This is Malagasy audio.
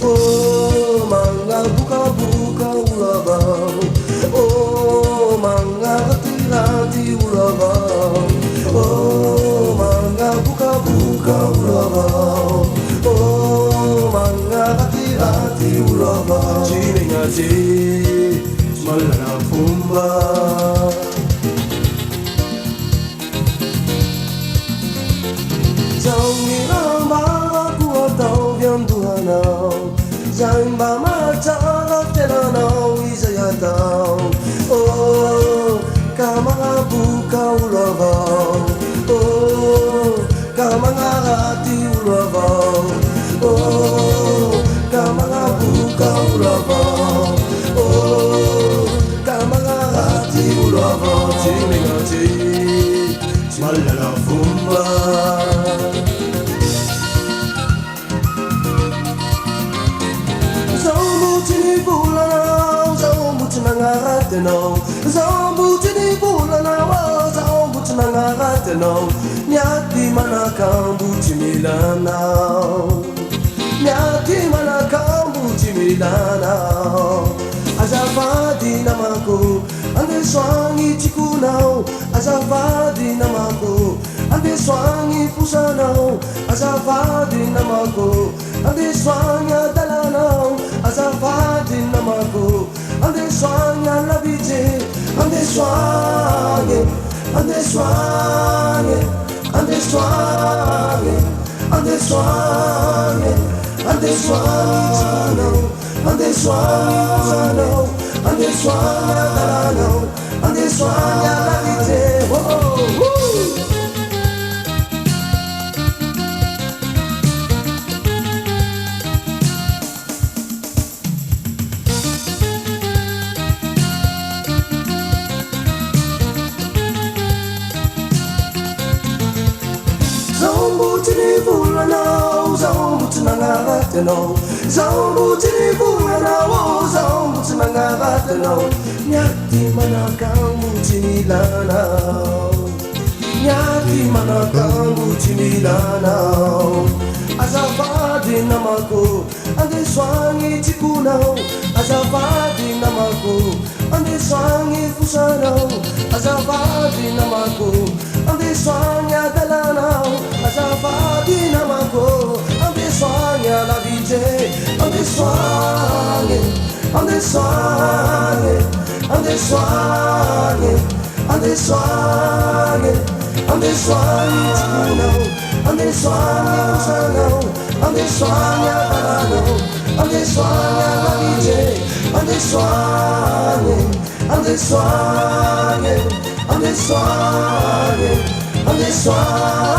Oh, manga buka-buka ulabang. Oh, manga hati-hati ulabang. Oh, manga buka-buka ulabang. Oh, manga hati-hati ulabang. Cimingati, malana pumba. Jamba matara tenanau izayatau. Oh, kamanga buka ulavau. Oh, kamanga hati ulavau. Oh, kamanga buka ulavau. Oh, kamanga hati ulavau. Cimingati, malala fumba. Zambutini bulana wa zambutini ngarateno nyati mana kambuti milana nyati mana kambuti milana azavadi namako ande swangi chikunao azavadi namako ande swangi pusanao azavadi namako ande swanya dalanao azavadi namako ande swanya labije ande swanya ande swanya ande swanya ande swanya ande swanya ande swanya ande swanya ande swanya labije oh Zambutini bulana, zambutini ngarateno. Zambutini bulana, zambutini ngarateno. Nyati mana kambuti milana, nyati mana kambuti milana. Azavadi namako, ande swangi chikunao. Azavadi namako, ande swangi fusanao. Azavadi namako, ande swanya dalanao. Azavadi namako, ande swanya la vije. Ande swanya, ande swanya, ande swanya, ande swanya, ande swanya chikunao. Ande swanya fusanao, ande swanya dalanao. Ande swanya la vije. Ande swanya, ande swanya, ande swanya, ande swanya.